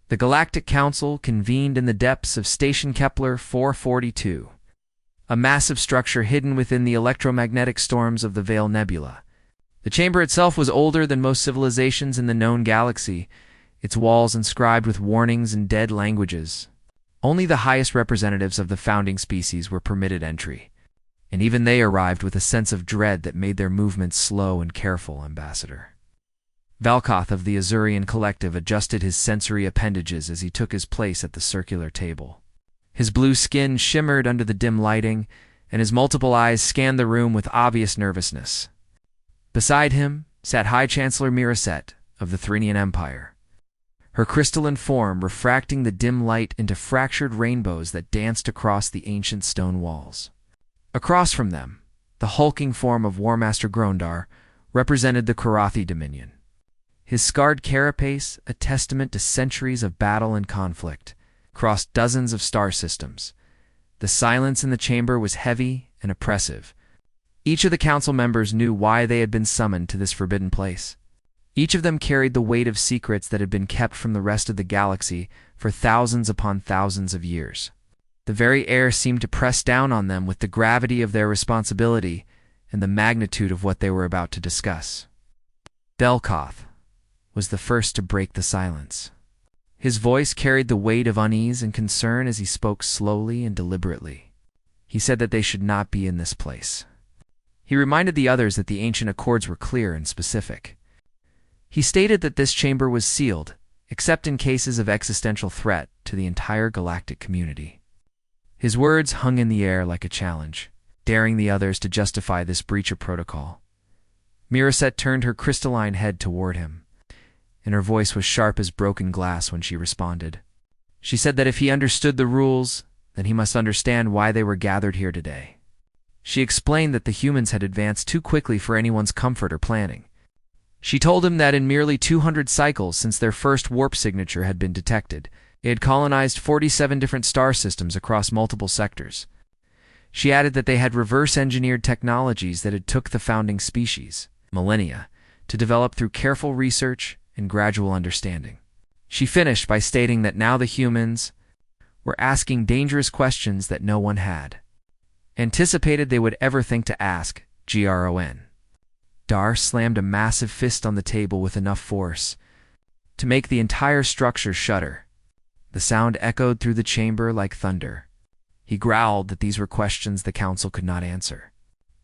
The Galactic Council convened in the depths of Station Kepler 442, a massive structure hidden within the electromagnetic storms of the Veil Nebula. The chamber itself was older than most civilizations in the known galaxy, its walls inscribed with warnings in dead languages. Only the highest representatives of the founding species were permitted entry, and even they arrived with a sense of dread that made their movements slow and careful, Ambassador. Valkoth of the Azurian Collective adjusted his sensory appendages as he took his place at the circular table. His blue skin shimmered under the dim lighting, and his multiple eyes scanned the room with obvious nervousness. Beside him sat High Chancellor Miraset of the Threnian Empire, her crystalline form refracting the dim light into fractured rainbows that danced across the ancient stone walls. Across from them, the hulking form of Warmaster Grondar represented the Karathi Dominion. His scarred carapace, a testament to centuries of battle and conflict, crossed dozens of star systems. The silence in the chamber was heavy and oppressive. Each of the council members knew why they had been summoned to this forbidden place. Each of them carried the weight of secrets that had been kept from the rest of the galaxy for thousands upon thousands of years. The very air seemed to press down on them with the gravity of their responsibility and the magnitude of what they were about to discuss. Velkoth was the first to break the silence. His voice carried the weight of unease and concern as he spoke slowly and deliberately. He said that they should not be in this place. He reminded the others that the ancient accords were clear and specific. He stated that this chamber was sealed, except in cases of existential threat to the entire galactic community. His words hung in the air like a challenge, daring the others to justify this breach of protocol. Miraset turned her crystalline head toward him, and her voice was sharp as broken glass when she responded. She said that if he understood the rules, then he must understand why they were gathered here today. She explained that the humans had advanced too quickly for anyone's comfort or planning. She told him that in merely 200 cycles since their first warp signature had been detected, they had colonized 47 different star systems across multiple sectors. She added that they had reverse-engineered technologies that had took the founding species, millennia, to develop through careful research and gradual understanding. She finished by stating that now the humans were asking dangerous questions that no one had anticipated they would ever think to ask. Gron. Dar slammed a massive fist on the table with enough force to make the entire structure shudder. The sound echoed through the chamber like thunder. He growled that these were questions the council could not answer.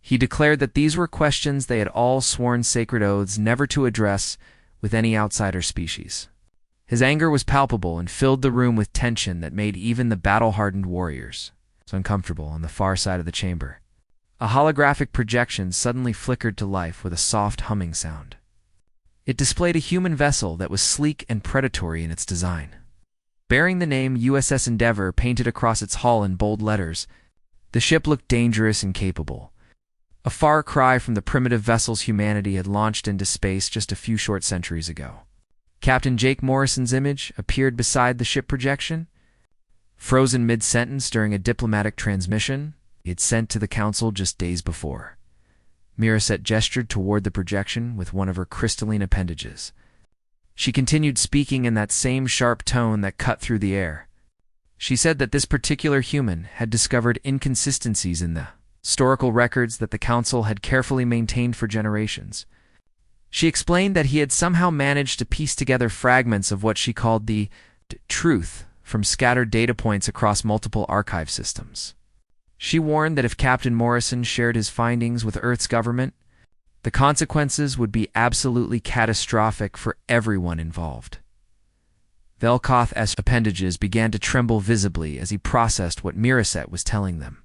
He declared that these were questions they had all sworn sacred oaths never to address with any outsider species. His anger was palpable and filled the room with tension that made even the battle-hardened warriors uncomfortable on the far side of the chamber. A holographic projection suddenly flickered to life with a soft humming sound. It displayed a human vessel that was sleek and predatory in its design. Bearing the name USS Endeavor painted across its hull in bold letters, the ship looked dangerous and capable, a far cry from the primitive vessels humanity had launched into space just a few short centuries ago. Captain Jake Morrison's image appeared beside the ship projection, frozen mid-sentence during a diplomatic transmission he had sent to the council just days before. Miraset gestured toward the projection with one of her crystalline appendages. She continued speaking in that same sharp tone that cut through the air. She said that this particular human had discovered inconsistencies in the historical records that the council had carefully maintained for generations. She explained that he had somehow managed to piece together fragments of what she called the truth from scattered data points across multiple archive systems. She warned that if Captain Morrison shared his findings with Earth's government, the consequences would be absolutely catastrophic for everyone involved. Velkoth's appendages began to tremble visibly as he processed what Miraset was telling them.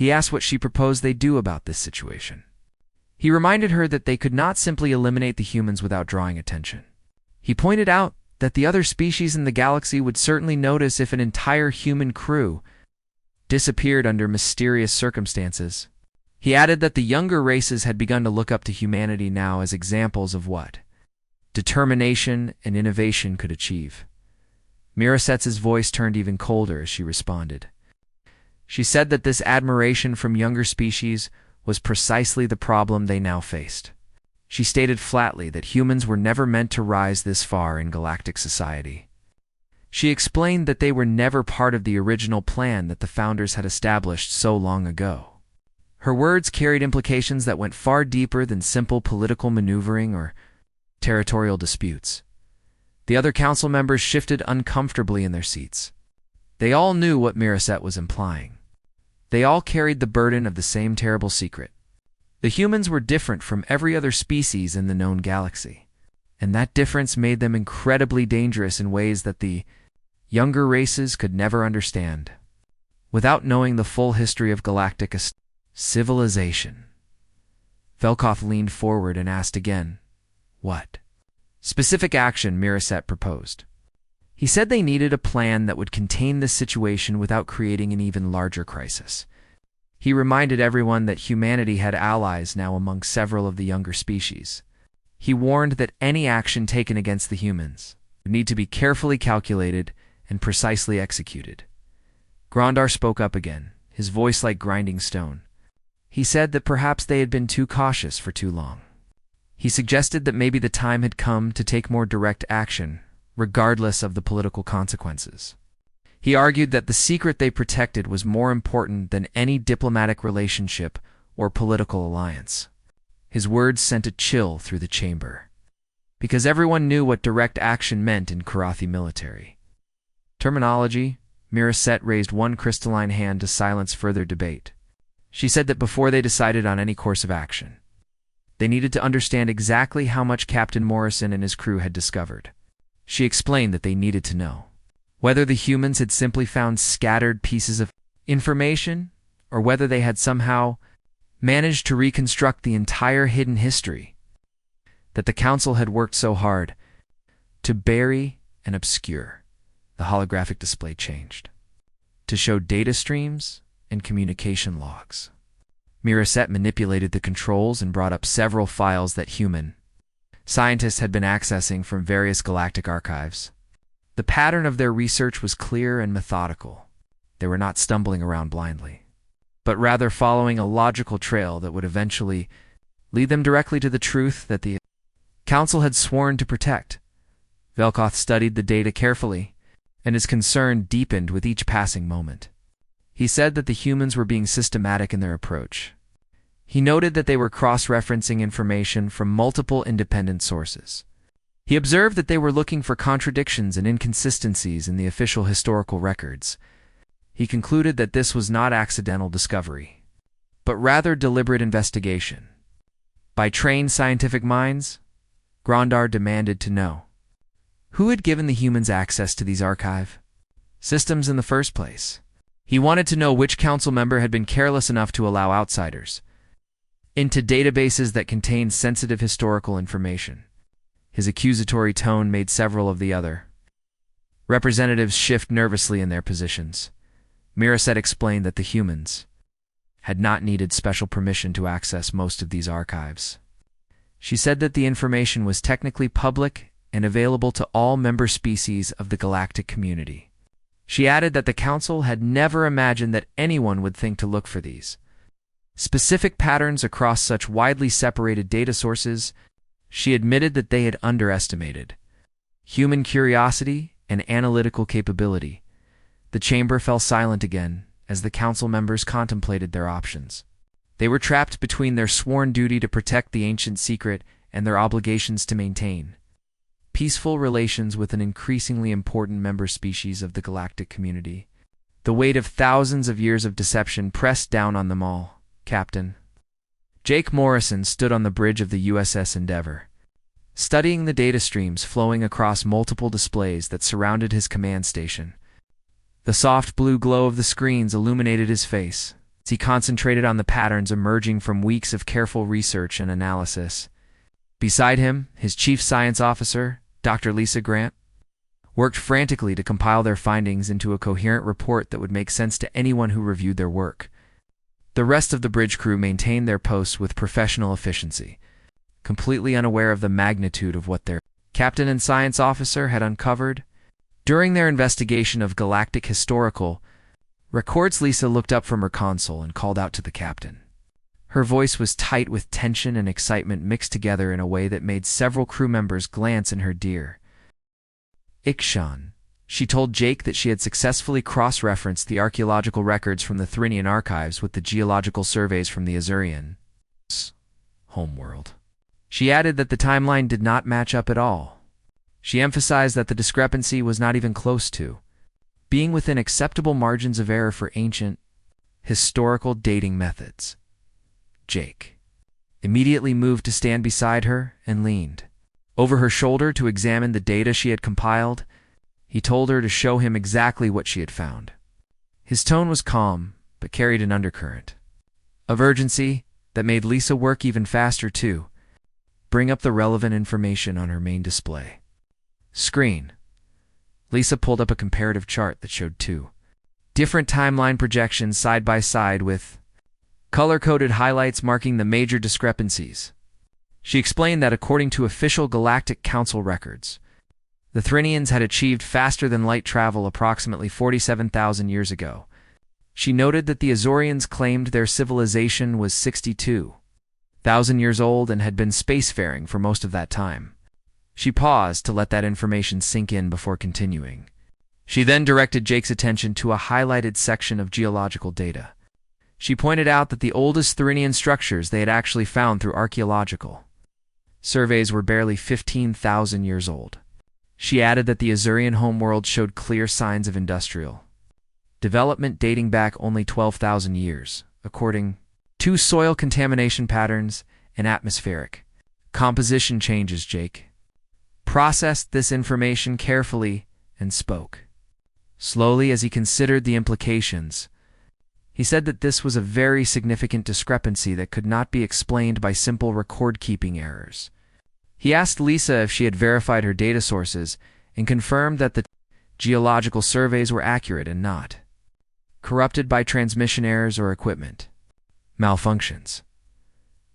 He asked what she proposed they do about this situation. He reminded her that they could not simply eliminate the humans without drawing attention. He pointed out that the other species in the galaxy would certainly notice if an entire human crew disappeared under mysterious circumstances. He added that the younger races had begun to look up to humanity now as examples of what determination and innovation could achieve. Miraset's voice turned even colder as she responded. She said that this admiration from younger species was precisely the problem they now faced. She stated flatly that humans were never meant to rise this far in galactic society. She explained that they were never part of the original plan that the founders had established so long ago. Her words carried implications that went far deeper than simple political maneuvering or territorial disputes. The other council members shifted uncomfortably in their seats. They all knew what Miracet was implying. They all carried the burden of the same terrible secret. The humans were different from every other species in the known galaxy, and that difference made them incredibly dangerous in ways that the younger races could never understand. Without knowing the full history of galactic civilization, Velkoff leaned forward and asked again, "What specific action Miracet proposed?" He said they needed a plan that would contain this situation without creating an even larger crisis. He reminded everyone that humanity had allies now among several of the younger species. He warned that any action taken against the humans would need to be carefully calculated and precisely executed. Grondar spoke up again, his voice like grinding stone. He said that perhaps they had been too cautious for too long. He suggested that maybe the time had come to take more direct action, regardless of the political consequences. He argued that the secret they protected was more important than any diplomatic relationship or political alliance. His words sent a chill through the chamber, because everyone knew what direct action meant in Karathi military terminology. Miracet raised one crystalline hand to silence further debate. She said that before they decided on any course of action, they needed to understand exactly how much Captain Morrison and his crew had discovered. She explained that they needed to know whether the humans had simply found scattered pieces of information or whether they had somehow managed to reconstruct the entire hidden history that the Council had worked so hard to bury and obscure. The holographic display changed to show data streams and communication logs. Miracet manipulated the controls and brought up several files that human scientists had been accessing from various galactic archives. The pattern of their research was clear and methodical. They were not stumbling around blindly, but rather following a logical trail that would eventually lead them directly to the truth that the Council had sworn to protect. Velkoff studied the data carefully, and his concern deepened with each passing moment. He said that the humans were being systematic in their approach. He noted that they were cross-referencing information from multiple independent sources. He observed that they were looking for contradictions and inconsistencies in the official historical records. He concluded that this was not accidental discovery, but rather deliberate investigation. By trained scientific minds, Grondar demanded to know who had given the humans access to these archive systems in the first place. He wanted to know which council member had been careless enough to allow outsiders into databases that contained sensitive historical information. His accusatory tone made several of the other representatives shift nervously in their positions. Miracet explained that the humans had not needed special permission to access most of these archives. She said that the information was technically public and available to all member species of the galactic community. She added that the Council had never imagined that anyone would think to look for these specific patterns across such widely separated data sources. She admitted that they had underestimated human curiosity and analytical capability. The chamber fell silent again as the Council members contemplated their options. They were trapped between their sworn duty to protect the ancient secret and their obligations to maintain peaceful relations with an increasingly important member species of the galactic community. The weight of thousands of years of deception pressed down on them all. Captain Jake Morrison stood on the bridge of the USS Endeavour, studying the data streams flowing across multiple displays that surrounded his command station. The soft blue glow of the screens illuminated his face as he concentrated on the patterns emerging from weeks of careful research and analysis. Beside him, his chief science officer, Dr. Lisa Grant, worked frantically to compile their findings into a coherent report that would make sense to anyone who reviewed their work. The rest of the bridge crew maintained their posts with professional efficiency, completely unaware of the magnitude of what their captain and science officer had uncovered. During their investigation of galactic historical records, Lisa looked up from her console and called out to the captain. Her voice was tight with tension and excitement mixed together in a way that made several crew members glance in her dear Ikshan. She told Jake that she had successfully cross-referenced the archaeological records from the Thrinian archives with the geological surveys from the Azurian homeworld. She added that the timeline did not match up at all. She emphasized that the discrepancy was not even close to being within acceptable margins of error for ancient, historical dating methods. Jake immediately moved to stand beside her and leaned over her shoulder to examine the data she had compiled. He told her to show him exactly what she had found. His tone was calm, but carried an undercurrent of urgency that made Lisa work even faster to bring up the relevant information on her main display screen. Lisa pulled up a comparative chart that showed two different timeline projections side by side with color-coded highlights marking the major discrepancies. She explained that according to official Galactic Council records, the Thrinians had achieved faster-than-light travel approximately 47,000 years ago. She noted that the Azorians claimed their civilization was 62,000 years old and had been spacefaring for most of that time. She paused to let that information sink in before continuing. She then directed Jake's attention to a highlighted section of geological data. She pointed out that the oldest Thrinian structures they had actually found through archaeological surveys were barely 15,000 years old. She added that the Azurian homeworld showed clear signs of industrial development dating back only 12,000 years, according to soil contamination patterns and atmospheric composition changes. Jake processed this information carefully and spoke slowly as he considered the implications. He said that this was a very significant discrepancy that could not be explained by simple record-keeping errors. He asked Lisa if she had verified her data sources and confirmed that the geological surveys were accurate and not corrupted by transmission errors or equipment malfunctions.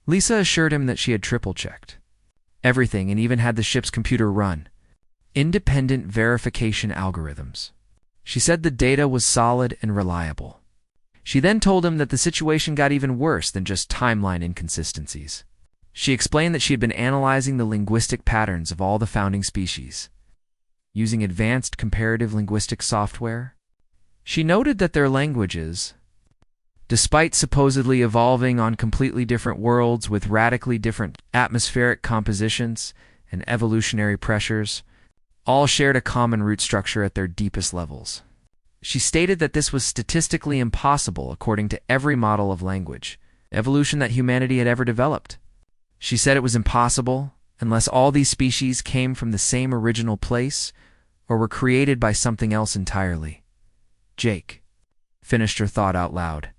Lisa assured him that she had triple-checked everything and even had the ship's computer run independent verification algorithms. She said the data was solid and reliable. She then told him that the situation got even worse than just timeline inconsistencies. She explained that she had been analyzing the linguistic patterns of all the founding species using advanced comparative linguistic software. She noted that their languages, despite supposedly evolving on completely different worlds with radically different atmospheric compositions and evolutionary pressures, all shared a common root structure at their deepest levels. She stated that this was statistically impossible according to every model of language evolution that humanity had ever developed. She said it was impossible unless all these species came from the same original place or were created by something else entirely. Jake finished her thought out loud.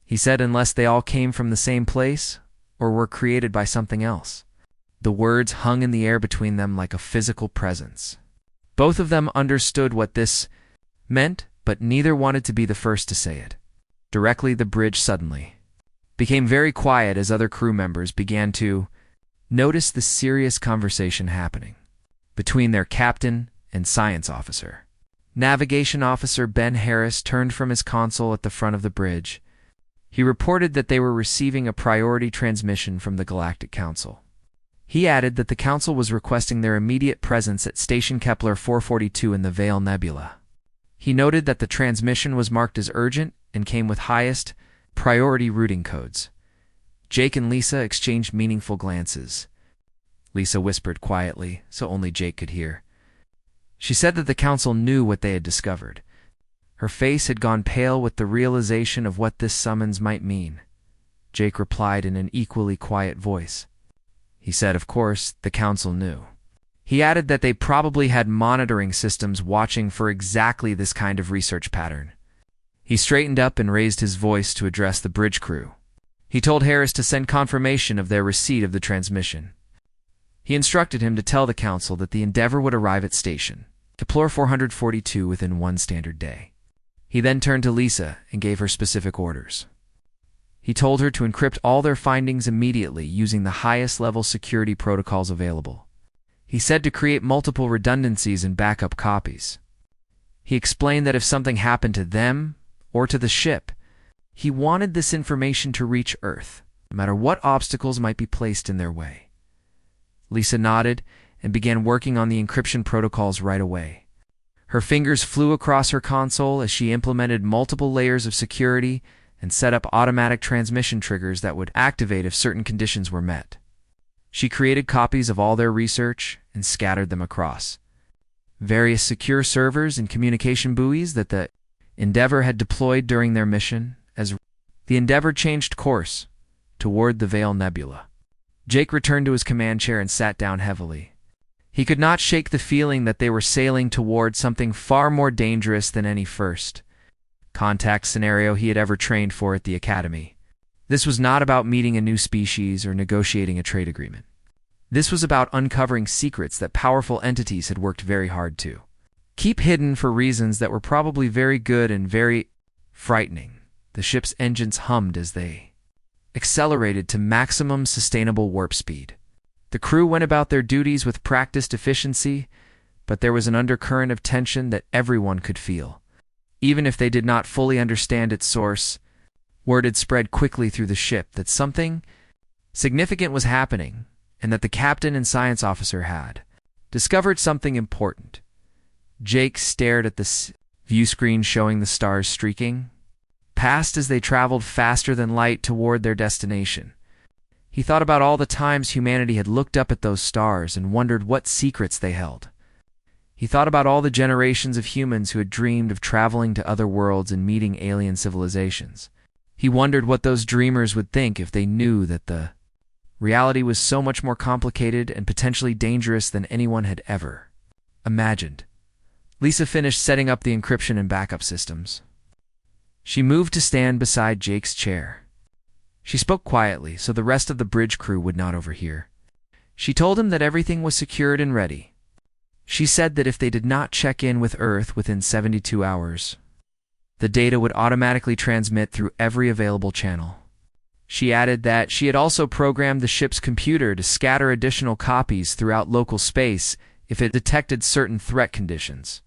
He said unless they all came from the same place or were created by something else. The words hung in the air between them like a physical presence. Both of them understood what this meant, but neither wanted to be the first to say it. Directly, the bridge suddenly became very quiet as other crew members began to notice the serious conversation happening between their captain and science officer. Navigation Officer Ben Harris turned from his console at the front of the bridge. He reported that they were receiving a priority transmission from the Galactic Council. He added that the Council was requesting their immediate presence at Station Kepler 442 in the Veil Nebula. He noted that the transmission was marked as urgent and came with highest priority routing codes. Jake and Lisa exchanged meaningful glances. Lisa whispered quietly, so only Jake could hear. She said that the Council knew what they had discovered. Her face had gone pale with the realization of what this summons might mean. Jake replied in an equally quiet voice. He said, of course, the Council knew. He added that they probably had monitoring systems watching for exactly this kind of research pattern. He straightened up and raised his voice to address the bridge crew. He told Harris to send confirmation of their receipt of the transmission. He instructed him to tell the Council that the Endeavor would arrive at Station Kepler 442 within one standard day. He then turned to Lisa and gave her specific orders. He told her to encrypt all their findings immediately using the highest level security protocols available. He said to create multiple redundancies and backup copies. He explained that if something happened to them or to the ship, he wanted this information to reach Earth, no matter what obstacles might be placed in their way. Lisa nodded and began working on the encryption protocols right away. Her fingers flew across her console as she implemented multiple layers of security and set up automatic transmission triggers that would activate if certain conditions were met. She created copies of all their research and scattered them across various secure servers and communication buoys that the Endeavor had deployed during their mission. As the Endeavor changed course toward the Veil Nebula, Jake returned to his command chair and sat down heavily. He could not shake the feeling that they were sailing toward something far more dangerous than any first contact scenario he had ever trained for at the Academy. This was not about meeting a new species or negotiating a trade agreement. This was about uncovering secrets that powerful entities had worked very hard to keep hidden for reasons that were probably very good and very frightening. The ship's engines hummed as they accelerated to maximum sustainable warp speed. The crew went about their duties with practiced efficiency, but there was an undercurrent of tension that everyone could feel. Even if they did not fully understand its source, word had spread quickly through the ship that something significant was happening, and that the captain and science officer had discovered something important. Jake stared at the view screen showing the stars streaking past as they traveled faster than light toward their destination. He thought about all the times humanity had looked up at those stars and wondered what secrets they held. He thought about all the generations of humans who had dreamed of traveling to other worlds and meeting alien civilizations. He wondered what those dreamers would think if they knew that the reality was so much more complicated and potentially dangerous than anyone had ever imagined. Lisa finished setting up the encryption and backup systems. She moved to stand beside Jake's chair. She spoke quietly so the rest of the bridge crew would not overhear. She told him that everything was secured and ready. She said that if they did not check in with Earth within 72 hours, the data would automatically transmit through every available channel. She added that she had also programmed the ship's computer to scatter additional copies throughout local space if it detected certain threat conditions.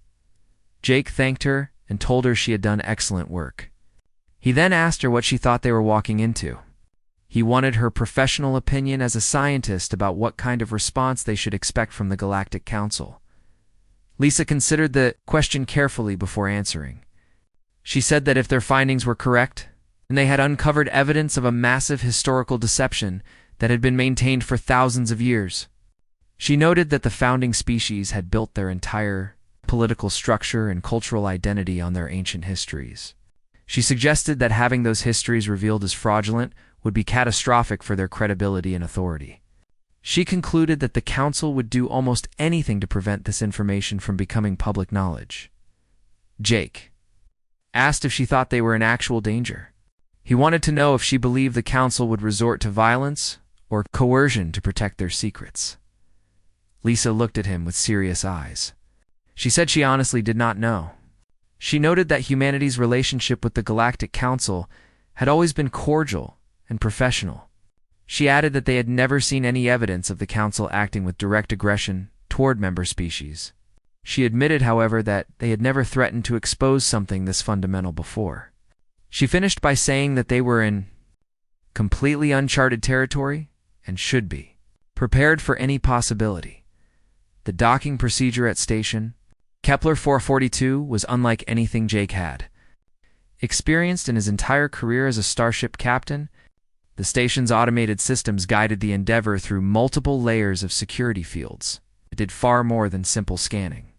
Jake thanked her and told her she had done excellent work. He then asked her what she thought they were walking into. He wanted her professional opinion as a scientist about what kind of response they should expect from the Galactic Council. Lisa considered the question carefully before answering. She said that if their findings were correct, and they had uncovered evidence of a massive historical deception that had been maintained for thousands of years. She noted that the founding species had built their entire political structure and cultural identity on their ancient histories. She suggested that having those histories revealed as fraudulent would be catastrophic for their credibility and authority. She concluded that the Council would do almost anything to prevent this information from becoming public knowledge. Jake asked if she thought they were in actual danger. He wanted to know if she believed the Council would resort to violence or coercion to protect their secrets. Lisa looked at him with serious eyes. She said she honestly did not know. She noted that humanity's relationship with the Galactic Council had always been cordial and professional. She added that they had never seen any evidence of the Council acting with direct aggression toward member species. She admitted, however, that they had never threatened to expose something this fundamental before. She finished by saying that they were in completely uncharted territory and should be prepared for any possibility. The docking procedure at Station Kepler 442 was unlike anything Jake had experienced in his entire career as a starship captain. The station's automated systems guided the Endeavor through multiple layers of security fields. It did far more than simple scanning.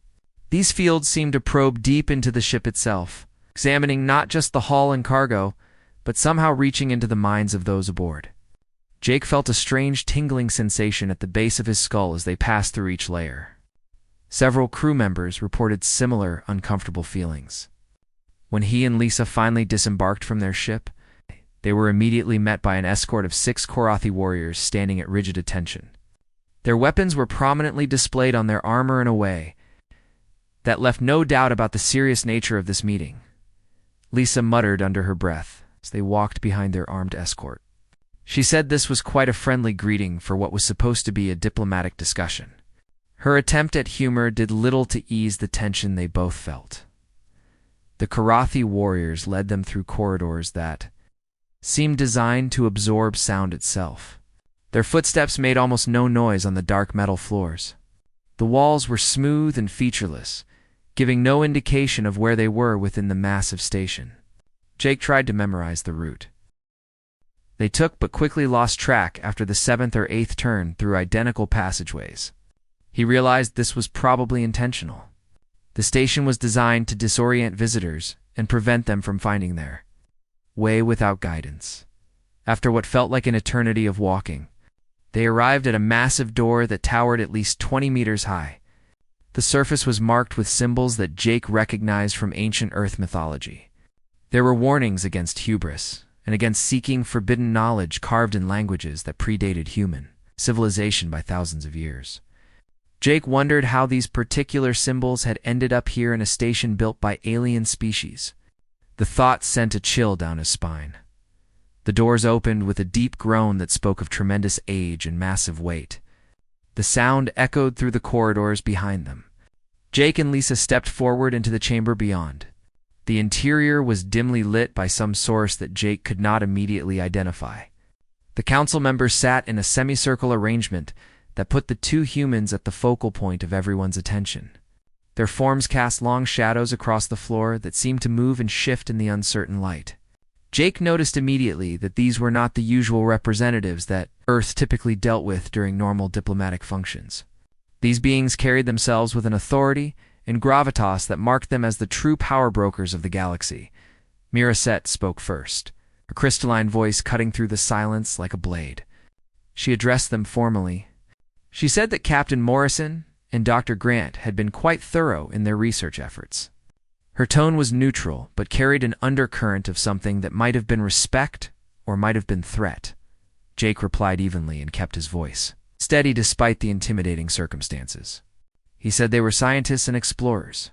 These fields seemed to probe deep into the ship itself, examining not just the hull and cargo, but somehow reaching into the minds of those aboard. Jake felt a strange tingling sensation at the base of his skull as they passed through each layer. Several crew members reported similar uncomfortable feelings. When he and Lisa finally disembarked from their ship, they were immediately met by an escort of 6 Korathi warriors standing at rigid attention. Their weapons were prominently displayed on their armor in a way that left no doubt about the serious nature of this meeting. Lisa muttered under her breath as they walked behind their armed escort. She said this was quite a friendly greeting for what was supposed to be a diplomatic discussion. Her attempt at humor did little to ease the tension they both felt. The Korathi warriors led them through corridors that seemed designed to absorb sound itself. Their footsteps made almost no noise on the dark metal floors. The walls were smooth and featureless, giving no indication of where they were within the massive station. Jake tried to memorize the route they took, but quickly lost track after the 7th or 8th turn through identical passageways. He realized this was probably intentional. The station was designed to disorient visitors and prevent them from finding their way without guidance. After what felt like an eternity of walking, they arrived at a massive door that towered at least 20 meters high. The surface was marked with symbols that Jake recognized from ancient Earth mythology. There were warnings against hubris and against seeking forbidden knowledge carved in languages that predated human civilization by thousands of years. Jake wondered how these particular symbols had ended up here in a station built by alien species. The thought sent a chill down his spine. The doors opened with a deep groan that spoke of tremendous age and massive weight. The sound echoed through the corridors behind them. Jake and Lisa stepped forward into the chamber beyond. The interior was dimly lit by some source that Jake could not immediately identify. The council members sat in a semicircle arrangement that put the two humans at the focal point of everyone's attention. Their forms cast long shadows across the floor that seemed to move and shift in the uncertain light. Jake noticed immediately that these were not the usual representatives that Earth typically dealt with during normal diplomatic functions. These beings carried themselves with an authority and gravitas that marked them as the true power brokers of the galaxy. Miracet spoke first, her crystalline voice cutting through the silence like a blade. She addressed them formally. She said that Captain Morrison and Dr. Grant had been quite thorough in their research efforts. Her tone was neutral, but carried an undercurrent of something that might have been respect or might have been threat. Jake replied evenly and kept his voice steady despite the intimidating circumstances. He said they were scientists and explorers.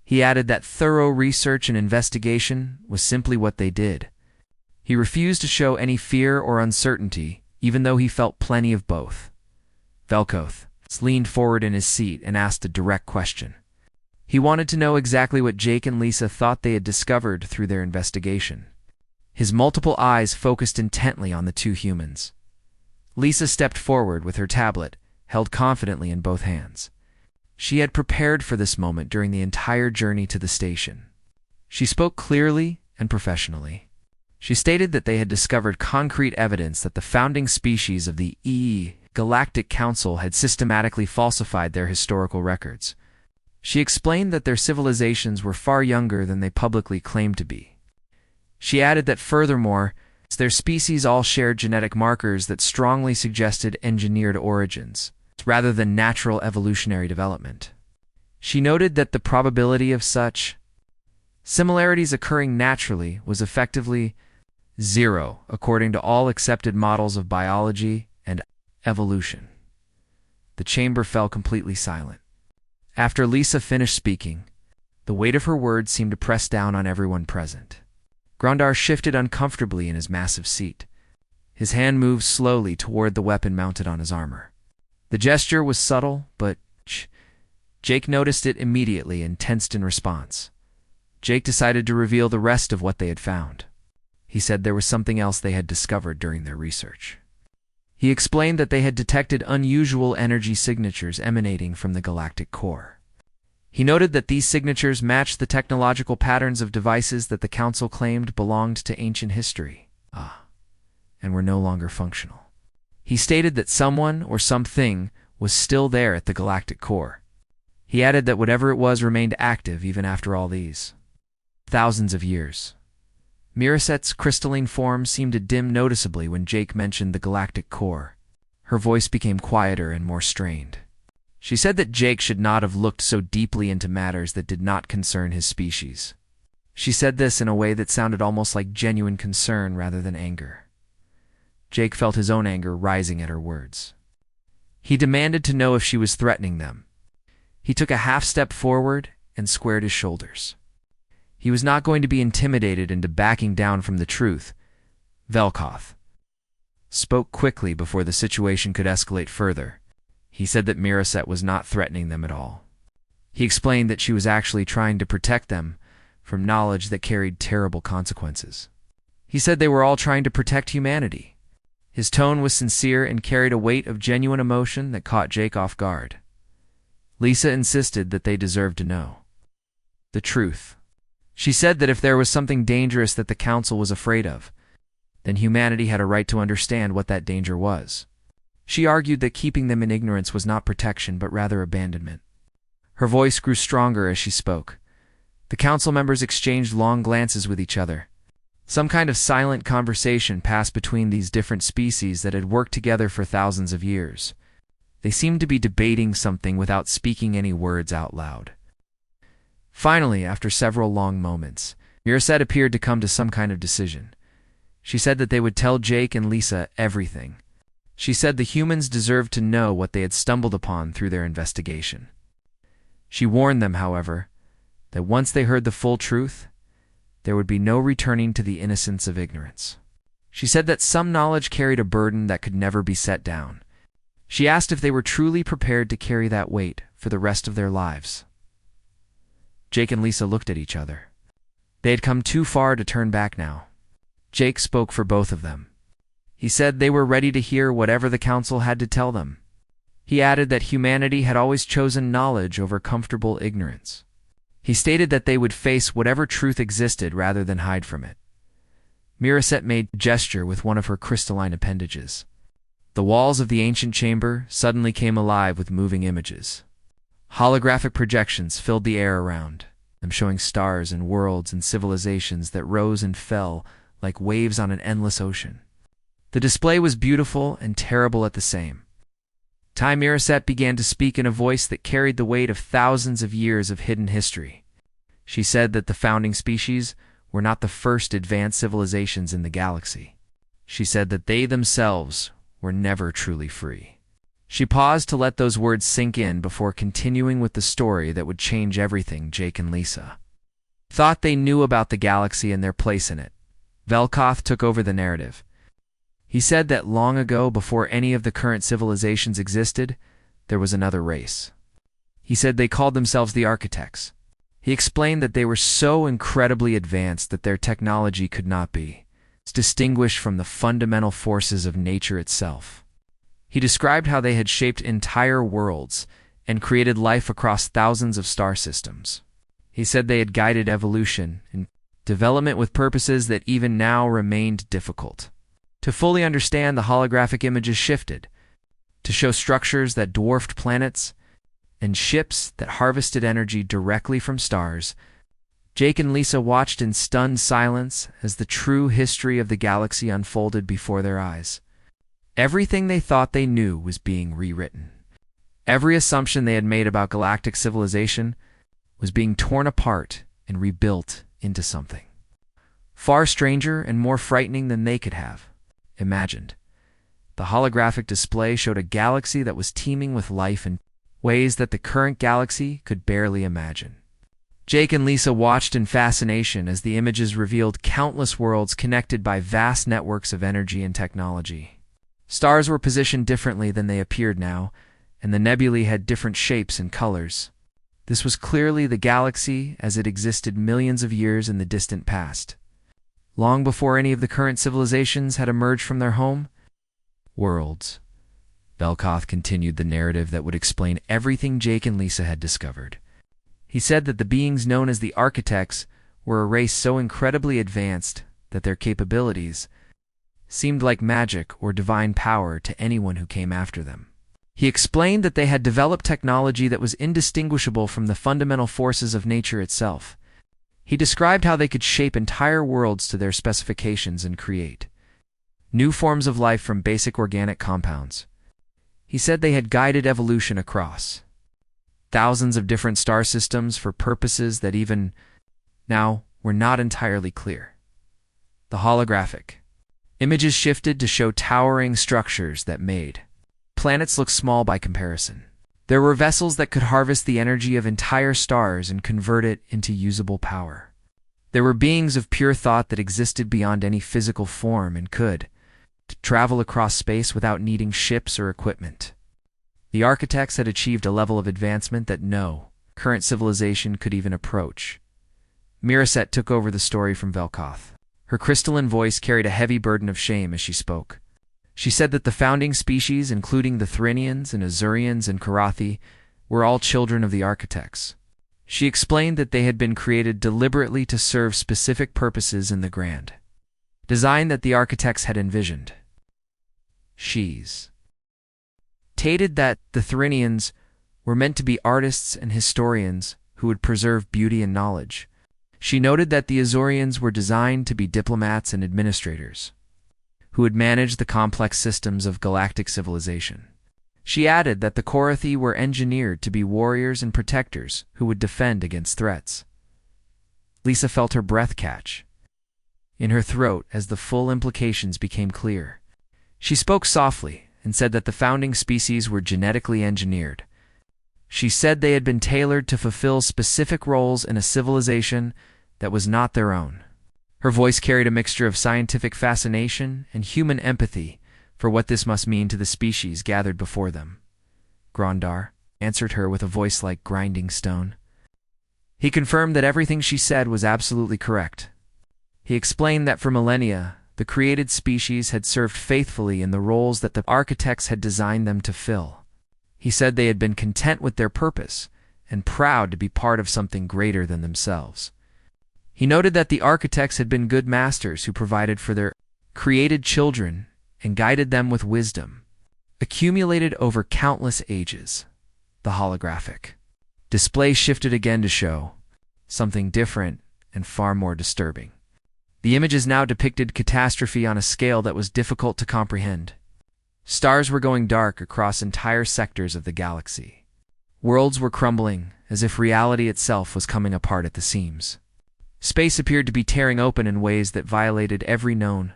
He added that thorough research and investigation was simply what they did. He refused to show any fear or uncertainty, even though he felt plenty of both. Velkoth leaned forward in his seat and asked a direct question. He wanted to know exactly what Jake and Lisa thought they had discovered through their investigation. His multiple eyes focused intently on the two humans. Lisa stepped forward with her tablet, held confidently in both hands. She had prepared for this moment during the entire journey to the station. She spoke clearly and professionally. She stated that they had discovered concrete evidence that the founding species of the Galactic Council had systematically falsified their historical records. She explained that their civilizations were far younger than they publicly claimed to be. She added that furthermore, their species all shared genetic markers that strongly suggested engineered origins, rather than natural evolutionary development. She noted that the probability of such similarities occurring naturally was effectively zero, according to all accepted models of biology and evolution. The chamber fell completely silent. After Lisa finished speaking, the weight of her words seemed to press down on everyone present. Grandar shifted uncomfortably in his massive seat. His hand moved slowly toward the weapon mounted on his armor. The gesture was subtle, but Jake noticed it immediately and tensed in response. Jake decided to reveal the rest of what they had found. He said there was something else they had discovered during their research. He explained that they had detected unusual energy signatures emanating from the galactic core. He noted that these signatures matched the technological patterns of devices that the Council claimed belonged to ancient history, and were no longer functional. He stated that someone or something was still there at the galactic core. He added that whatever it was remained active even after all these thousands of years. Miracet's crystalline form seemed to dim noticeably when Jake mentioned the galactic core. Her voice became quieter and more strained. She said that Jake should not have looked so deeply into matters that did not concern his species. She said this in a way that sounded almost like genuine concern rather than anger. Jake felt his own anger rising at her words. He demanded to know if she was threatening them. He took a half step forward and squared his shoulders. He was not going to be intimidated into backing down from the truth. Velkoth spoke quickly before the situation could escalate further. He said that Miracet was not threatening them at all. He explained that she was actually trying to protect them from knowledge that carried terrible consequences. He said they were all trying to protect humanity. His tone was sincere and carried a weight of genuine emotion that caught Jake off guard. Lisa insisted that they deserved to know. the truth. She said that if there was something dangerous that the Council was afraid of, then humanity had a right to understand what that danger was. She argued that keeping them in ignorance was not protection but rather abandonment. Her voice grew stronger as she spoke. The council members exchanged long glances with each other. Some kind of silent conversation passed between these different species that had worked together for thousands of years. They seemed to be debating something without speaking any words out loud. Finally, after several long moments, Miracet appeared to come to some kind of decision. She said that they would tell Jake and Lisa everything. She said the humans deserved to know what they had stumbled upon through their investigation. She warned them, however, that once they heard the full truth, there would be no returning to the innocence of ignorance. She said that some knowledge carried a burden that could never be set down. She asked if they were truly prepared to carry that weight for the rest of their lives. Jake and Lisa looked at each other. They had come too far to turn back now. Jake spoke for both of them. He said they were ready to hear whatever the council had to tell them. He added that humanity had always chosen knowledge over comfortable ignorance. He stated that they would face whatever truth existed rather than hide from it. Miracet made a gesture with one of her crystalline appendages. The walls of the ancient chamber suddenly came alive with moving images. Holographic projections filled the air around them, showing stars and worlds and civilizations that rose and fell like waves on an endless ocean. The display was beautiful and terrible at the same time. Miracet began to speak in a voice that carried the weight of thousands of years of hidden history. She said that the founding species were not the first advanced civilizations in the galaxy. She said that they themselves were never truly free. She paused to let those words sink in before continuing with the story that would change everything. Jake and Lisa thought they knew about the galaxy and their place in it. Velkoth took over the narrative. He said that long ago, before any of the current civilizations existed, there was another race. He said they called themselves the Architects. He explained that they were so incredibly advanced that their technology could not be distinguished from the fundamental forces of nature itself. He described how they had shaped entire worlds and created life across thousands of star systems. He said they had guided evolution and development with purposes that even now remained difficult. To fully understand, the holographic images shifted to show structures that dwarfed planets and ships that harvested energy directly from stars. Jake and Lisa watched in stunned silence as the true history of the galaxy unfolded before their eyes. Everything they thought they knew was being rewritten. Every assumption they had made about galactic civilization was being torn apart and rebuilt into something far stranger and more frightening than they could have imagined. The holographic display showed a galaxy that was teeming with life in ways that the current galaxy could barely imagine. Jake and Lisa watched in fascination as the images revealed countless worlds connected by vast networks of energy and technology. Stars were positioned differently than they appeared now, and the nebulae had different shapes and colors. This was clearly the galaxy as it existed millions of years in the distant past, long before any of the current civilizations had emerged from their home worlds. Velkoth continued the narrative that would explain everything Jake and Lisa had discovered. He said that the beings known as the Architects were a race so incredibly advanced that their capabilities seemed like magic or divine power to anyone who came after them. He explained that they had developed technology that was indistinguishable from the fundamental forces of nature itself. He described how they could shape entire worlds to their specifications and create new forms of life from basic organic compounds. He said they had guided evolution across thousands of different star systems for purposes that even now were not entirely clear. The holographic images shifted to show towering structures that made planets look small by comparison. There were vessels that could harvest the energy of entire stars and convert it into usable power. There were beings of pure thought that existed beyond any physical form and could travel across space without needing ships or equipment. The Architects had achieved a level of advancement that no current civilization could even approach. Miracet took over the story from Velkoth. Her crystalline voice carried a heavy burden of shame as she spoke. She said that the founding species, including the Thrinians and Azurians and Karathi, were all children of the Architects. She explained that they had been created deliberately to serve specific purposes in the grand design that the architects had envisioned. She's stated that the Therinians were meant to be artists and historians who would preserve beauty and knowledge. She noted that the Azorians were designed to be diplomats and administrators who would manage the complex systems of galactic civilization. She added that the Korathi were engineered to be warriors and protectors who would defend against threats. Lisa felt her breath catch in her throat as the full implications became clear. She spoke softly and said that the founding species were genetically engineered. She said they had been tailored to fulfill specific roles in a civilization that was not their own. Her voice carried a mixture of scientific fascination and human empathy for what this must mean to the species gathered before them. Grondar answered her with a voice like grinding stone. He confirmed that everything she said was absolutely correct. He explained that for millennia, the created species had served faithfully in the roles that the architects had designed them to fill. He said they had been content with their purpose and proud to be part of something greater than themselves. He noted that the architects had been good masters who provided for their created children and guided them with wisdom, accumulated over countless ages. The holographic display shifted again to show something different and far more disturbing. The images now depicted catastrophe on a scale that was difficult to comprehend. Stars were going dark across entire sectors of the galaxy. Worlds were crumbling, as if reality itself was coming apart at the seams. Space appeared to be tearing open in ways that violated every known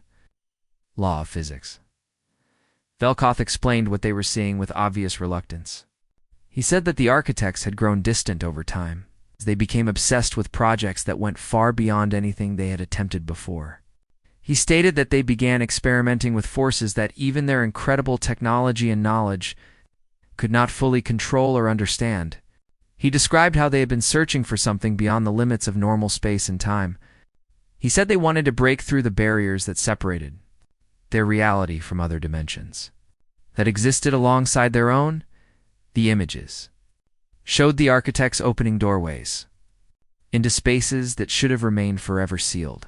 law of physics. Velkoth explained what they were seeing with obvious reluctance. He said that the architects had grown distant over time, as they became obsessed with projects that went far beyond anything they had attempted before. He stated that they began experimenting with forces that even their incredible technology and knowledge could not fully control or understand. He described how they had been searching for something beyond the limits of normal space and time. He said they wanted to break through the barriers that separated their reality from other dimensions that existed alongside their own. The images showed the architects opening doorways into spaces that should have remained forever sealed.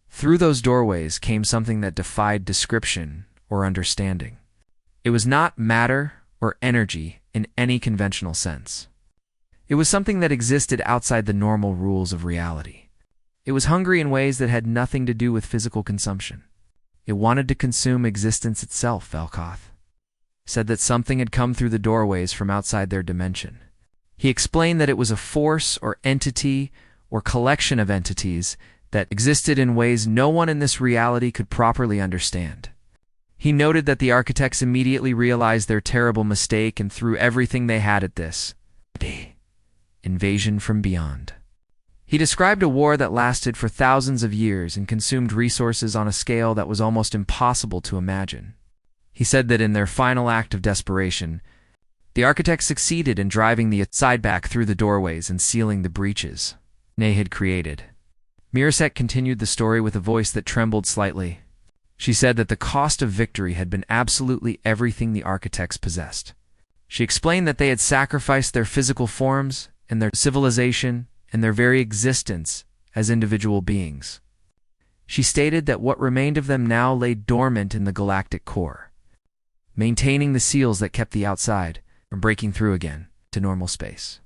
Through those doorways came something that defied description or understanding. It was not matter or energy in any conventional sense. It was something that existed outside the normal rules of reality. It was hungry in ways that had nothing to do with physical consumption. It wanted to consume existence itself, Velkoth said that something had come through the doorways from outside their dimension. He explained that it was a force or entity or collection of entities that existed in ways no one in this reality could properly understand. He noted that the architects immediately realized their terrible mistake and threw everything they had at this invasion from beyond. He described a war that lasted for thousands of years and consumed resources on a scale that was almost impossible to imagine. He said that in their final act of desperation, the architects succeeded in driving the side back through the doorways and sealing the breaches they had created. Mirasek continued the story with a voice that trembled slightly. She said that the cost of victory had been absolutely everything the architects possessed. She explained that they had sacrificed their physical forms and their civilization and their very existence as individual beings. She stated that what remained of them now lay dormant in the galactic core, maintaining the seals that kept the outside from breaking through again to normal space.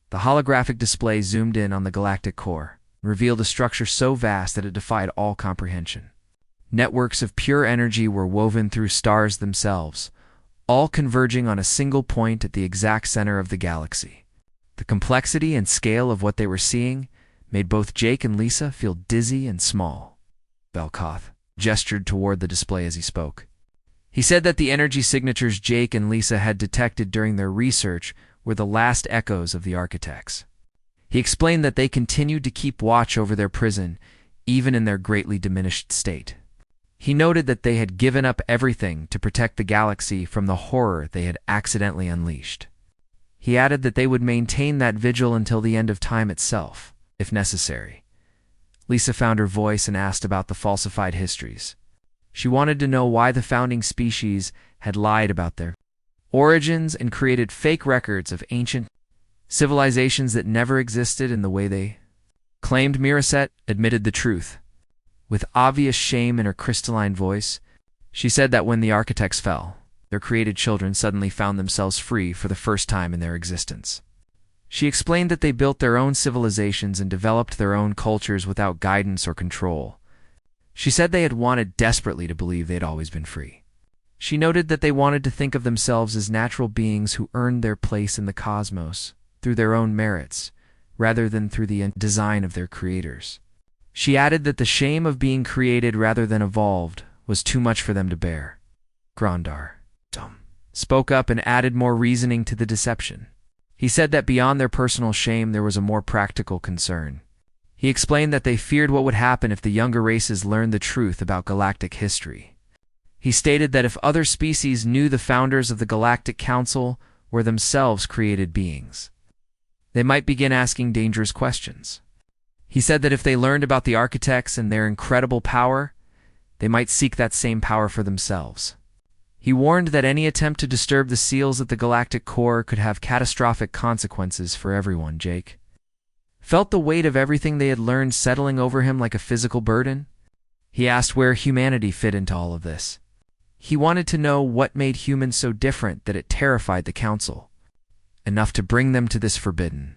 The holographic display zoomed in on the galactic core and revealed a structure so vast that it defied all comprehension. Networks of pure energy were woven through stars themselves, all converging on a single point at the exact center of the galaxy. The complexity and scale of what they were seeing made both Jake and Lisa feel dizzy and small. Velkoth gestured toward the display as he spoke. He said that the energy signatures Jake and Lisa had detected during their research were the last echoes of the architects. He explained that they continued to keep watch over their prison, even in their greatly diminished state. He noted that they had given up everything to protect the galaxy from the horror they had accidentally unleashed. He added that they would maintain that vigil until the end of time itself, if necessary. Lisa found her voice and asked about the falsified histories. She wanted to know why the founding species had lied about their origins and created fake records of ancient civilizations that never existed in the way they claimed. Miraset admitted the truth. With obvious shame in her crystalline voice, she said that when the architects fell, their created children suddenly found themselves free for the first time in their existence. She explained that they built their own civilizations and developed their own cultures without guidance or control. She said they had wanted desperately to believe they had always been free. She noted that they wanted to think of themselves as natural beings who earned their place in the cosmos through their own merits, rather than through the design of their creators. She added that the shame of being created rather than evolved was too much for them to bear. Grandar spoke up and added more reasoning to the deception. He said that beyond their personal shame there was a more practical concern. He explained that they feared what would happen if the younger races learned the truth about galactic history. He stated that if other species knew the founders of the Galactic Council were themselves created beings, they might begin asking dangerous questions. He said that if they learned about the architects and their incredible power, they might seek that same power for themselves. He warned that any attempt to disturb the seals at the galactic core could have catastrophic consequences for everyone. Jake felt the weight of everything they had learned settling over him like a physical burden. He asked where humanity fit into all of this. He wanted to know what made humans so different that it terrified the council, enough to bring them to this forbidden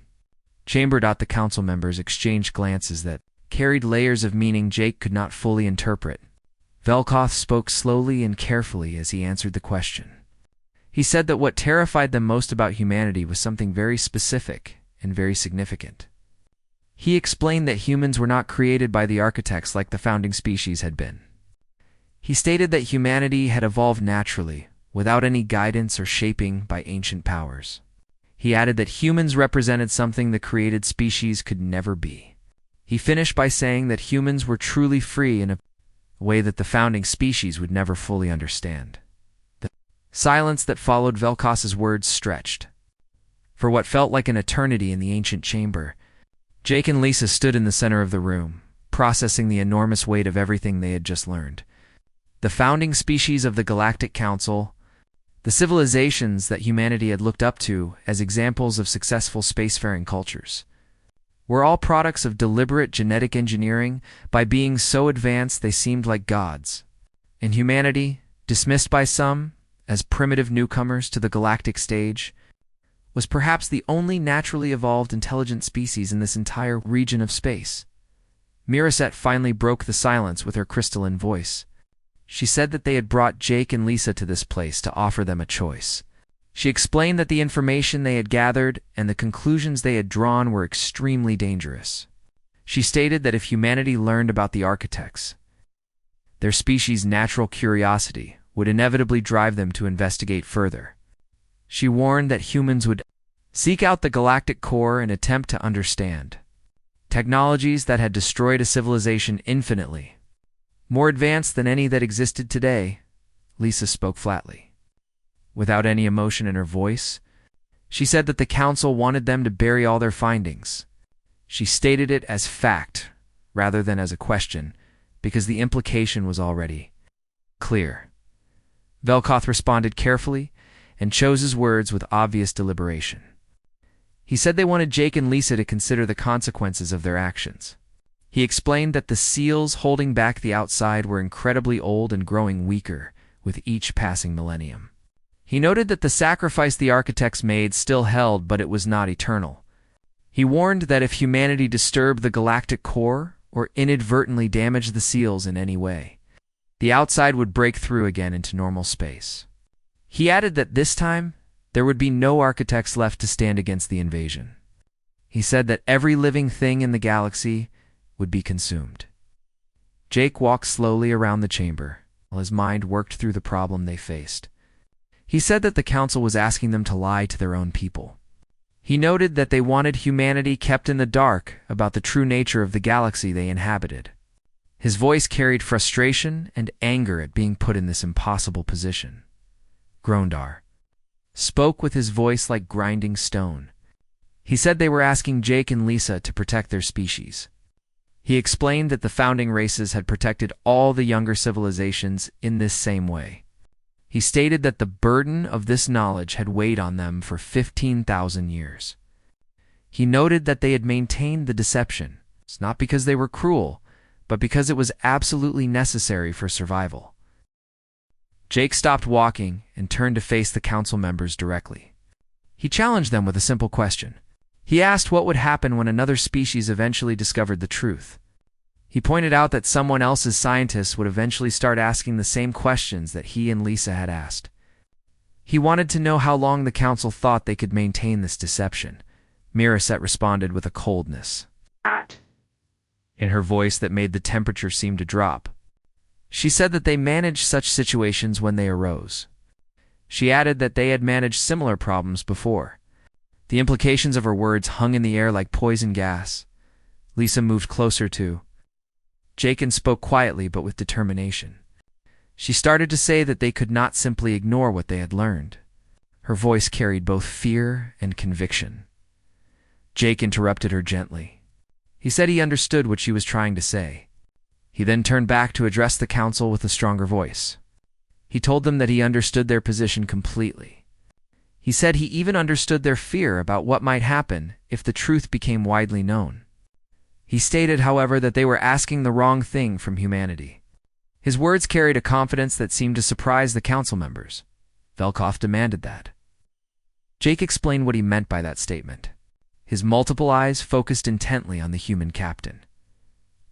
chamber. The council members exchanged glances that carried layers of meaning Jake could not fully interpret. Velkoth spoke slowly and carefully as he answered the question. He said that what terrified them most about humanity was something very specific and very significant. He explained that humans were not created by the architects like the founding species had been. He stated that humanity had evolved naturally, without any guidance or shaping by ancient powers. He added that humans represented something the created species could never be. He finished by saying that humans were truly free in a way that the founding species would never fully understand. The silence that followed Velkoth's words stretched. For what felt like an eternity in the ancient chamber, Jake and Lisa stood in the center of the room, processing the enormous weight of everything they had just learned. The founding species of the Galactic Council, the civilizations that humanity had looked up to as examples of successful spacefaring cultures, were all products of deliberate genetic engineering. By being so advanced they seemed like gods. And humanity, dismissed by some as primitive newcomers to the galactic stage, was perhaps the only naturally evolved intelligent species in this entire region of space. Miraset finally broke the silence with her crystalline voice. She said that they had brought Jake and Lisa to this place to offer them a choice. She explained that the information they had gathered and the conclusions they had drawn were extremely dangerous. She stated that if humanity learned about the architects, their species' natural curiosity would inevitably drive them to investigate further. She warned that humans would seek out the galactic core and attempt to understand technologies that had destroyed a civilization infinitely more advanced than any that existed today. Lisa spoke flatly, without any emotion in her voice. She said that the council wanted them to bury all their findings. She stated it as fact rather than as a question, because the implication was already clear. Velkoth responded carefully and chose his words with obvious deliberation. He said they wanted Jake and Lisa to consider the consequences of their actions. He explained that the seals holding back the outside were incredibly old and growing weaker with each passing millennium. He noted that the sacrifice the architects made still held, but it was not eternal. He warned that if humanity disturbed the galactic core or inadvertently damaged the seals in any way, the outside would break through again into normal space. He added that this time, there would be no architects left to stand against the invasion. He said that every living thing in the galaxy would be consumed. Jake walked slowly around the chamber while his mind worked through the problem they faced. He said that the council was asking them to lie to their own people. He noted that they wanted humanity kept in the dark about the true nature of the galaxy they inhabited. His voice carried frustration and anger at being put in this impossible position. Grondar spoke with his voice like grinding stone. He said they were asking Jake and Lisa to protect their species. He explained that the founding races had protected all the younger civilizations in this same way. He stated that the burden of this knowledge had weighed on them for 15,000 years. He noted that they had maintained the deception. It's not because they were cruel, but because it was absolutely necessary for survival. Jake stopped walking and turned to face the council members directly. He challenged them with a simple question. He asked what would happen when another species eventually discovered the truth. He pointed out that someone else's scientists would eventually start asking the same questions that he and Lisa had asked. He wanted to know how long the council thought they could maintain this deception. Miracet responded with a coldness in her voice that made the temperature seem to drop. She said that they managed such situations when they arose. She added that they had managed similar problems before. The implications of her words hung in the air like poison gas. Lisa moved closer to Jake and spoke quietly but with determination. She started to say that they could not simply ignore what they had learned. Her voice carried both fear and conviction. Jake interrupted her gently. He said he understood what she was trying to say. He then turned back to address the council with a stronger voice. He told them that he understood their position completely. He said he even understood their fear about what might happen if the truth became widely known. He stated, however, that they were asking the wrong thing from humanity. His words carried a confidence that seemed to surprise the council members. Velkoff demanded that. Jake explained what he meant by that statement. His multiple eyes focused intently on the human captain.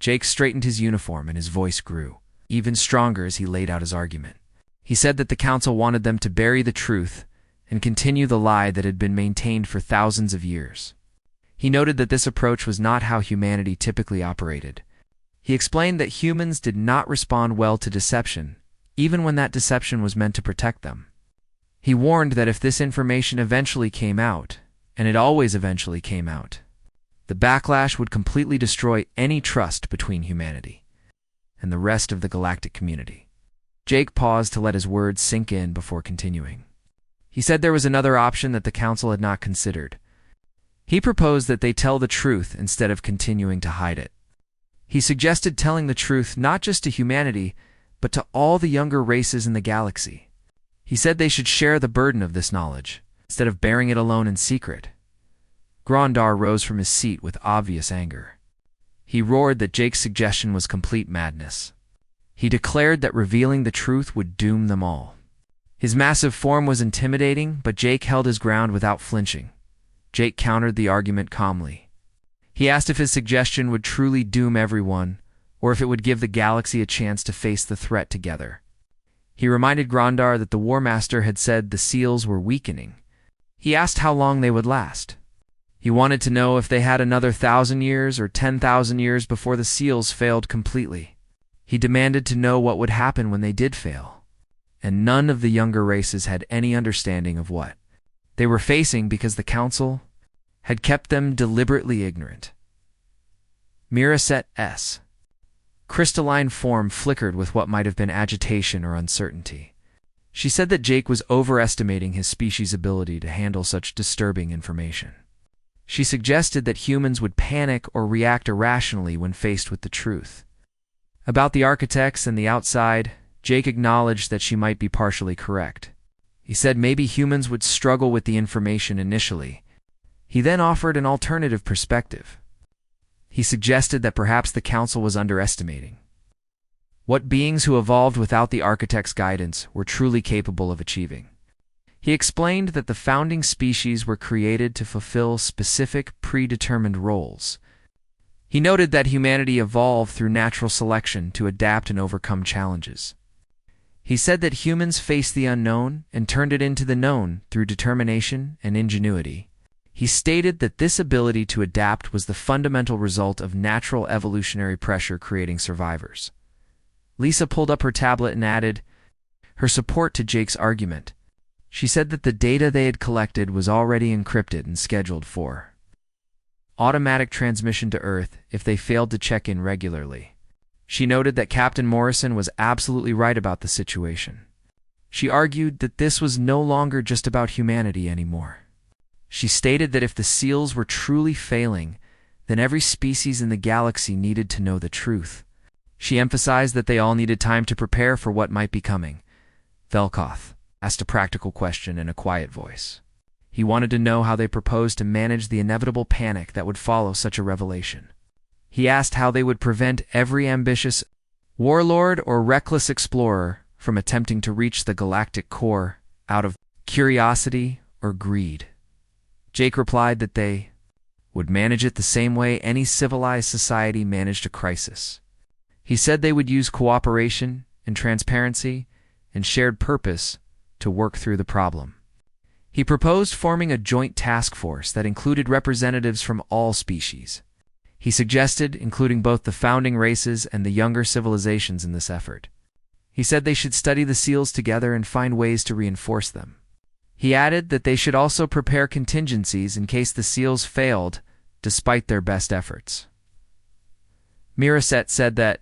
Jake straightened his uniform and his voice grew, even stronger as he laid out his argument. He said that the council wanted them to bury the truth and continue the lie that had been maintained for thousands of years. He noted that this approach was not how humanity typically operated. He explained that humans did not respond well to deception, even when that deception was meant to protect them. He warned that if this information eventually came out, and it always eventually came out, the backlash would completely destroy any trust between humanity and the rest of the galactic community. Jake paused to let his words sink in before continuing. He said there was another option that the council had not considered. He proposed that they tell the truth instead of continuing to hide it. He suggested telling the truth not just to humanity, but to all the younger races in the galaxy. He said they should share the burden of this knowledge, instead of bearing it alone in secret. Grondar rose from his seat with obvious anger. He roared that Jake's suggestion was complete madness. He declared that revealing the truth would doom them all. His massive form was intimidating, but Jake held his ground without flinching. Jake countered the argument calmly. He asked if his suggestion would truly doom everyone, or if it would give the galaxy a chance to face the threat together. He reminded Grondar that the War Master had said the seals were weakening. He asked how long they would last. He wanted to know if they had another 1,000 years or 10,000 years before the seals failed completely. He demanded to know what would happen when they did fail. And none of the younger races had any understanding of what they were facing because the council had kept them deliberately ignorant. Miracet's crystalline form flickered with what might have been agitation or uncertainty. She said that Jake was overestimating his species' ability to handle such disturbing information. She suggested that humans would panic or react irrationally when faced with the truth. About the architects and the outside, Jake acknowledged that she might be partially correct. He said maybe humans would struggle with the information initially. He then offered an alternative perspective. He suggested that perhaps the council was underestimating what beings who evolved without the architect's guidance were truly capable of achieving. He explained that the founding species were created to fulfill specific, predetermined roles. He noted that humanity evolved through natural selection to adapt and overcome challenges. He said that humans faced the unknown and turned it into the known through determination and ingenuity. He stated that this ability to adapt was the fundamental result of natural evolutionary pressure creating survivors. Lisa pulled up her tablet and added her support to Jake's argument. She said that the data they had collected was already encrypted and scheduled for automatic transmission to Earth if they failed to check in regularly. She noted that Captain Morrison was absolutely right about the situation. She argued that this was no longer just about humanity anymore. She stated that if the seals were truly failing, then every species in the galaxy needed to know the truth. She emphasized that they all needed time to prepare for what might be coming. Velkoff asked a practical question in a quiet voice. He wanted to know how they proposed to manage the inevitable panic that would follow such a revelation. He asked how they would prevent every ambitious warlord or reckless explorer from attempting to reach the galactic core out of curiosity or greed. Jake replied that they would manage it the same way any civilized society managed a crisis. He said they would use cooperation and transparency and shared purpose to work through the problem. He proposed forming a joint task force that included representatives from all species. He suggested including both the founding races and the younger civilizations in this effort. He said they should study the seals together and find ways to reinforce them. He added that they should also prepare contingencies in case the seals failed despite their best efforts. Miraset said that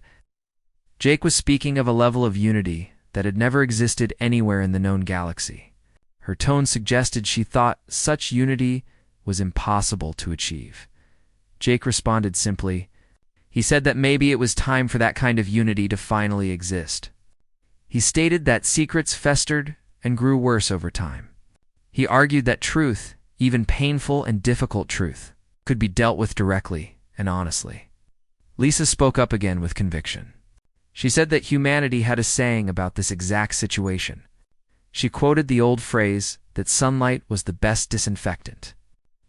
Jake was speaking of a level of unity that had never existed anywhere in the known galaxy. Her tone suggested she thought such unity was impossible to achieve. Jake responded simply. He said that maybe it was time for that kind of unity to finally exist. He stated that secrets festered and grew worse over time. He argued that truth, even painful and difficult truth, could be dealt with directly and honestly. Lisa spoke up again with conviction. She said that humanity had a saying about this exact situation. She quoted the old phrase that sunlight was the best disinfectant.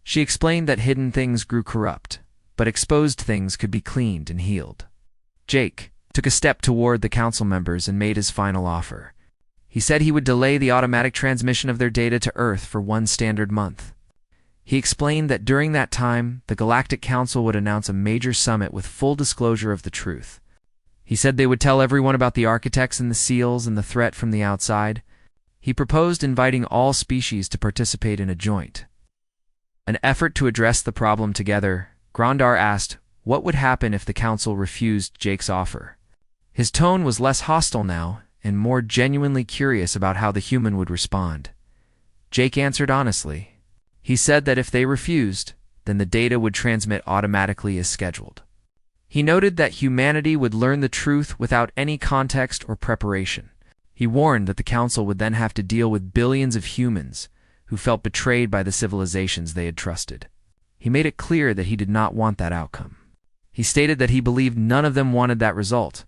She explained that hidden things grew corrupt, but exposed things could be cleaned and healed. Jake took a step toward the council members and made his final offer. He said he would delay the automatic transmission of their data to Earth for 1 standard month. He explained that during that time, the Galactic Council would announce a major summit with full disclosure of the truth. He said they would tell everyone about the architects and the seals and the threat from the outside. He proposed inviting all species to participate in a joint an effort to address the problem together. Grandar asked what would happen if the council refused Jake's offer. His tone was less hostile now and more genuinely curious about how the human would respond. Jake answered honestly. He said that if they refused, then the data would transmit automatically as scheduled. He noted that humanity would learn the truth without any context or preparation. He warned that the council would then have to deal with billions of humans who felt betrayed by the civilizations they had trusted. He made it clear that he did not want that outcome. He stated that he believed none of them wanted that result.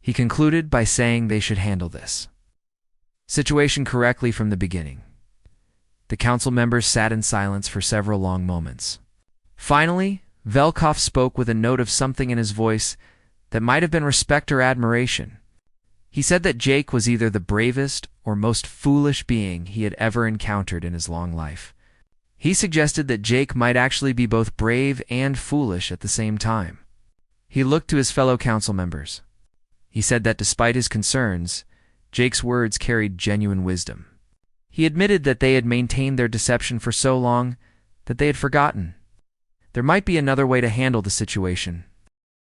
He concluded by saying they should handle this situation correctly from the beginning. The council members sat in silence for several long moments. Finally, Velkov spoke with a note of something in his voice that might have been respect or admiration. He said that Jake was either the bravest or most foolish being he had ever encountered in his long life. He suggested that Jake might actually be both brave and foolish at the same time. He looked to his fellow council members. He said that despite his concerns, Jake's words carried genuine wisdom. He admitted that they had maintained their deception for so long that they had forgotten. There might be another way to handle the situation,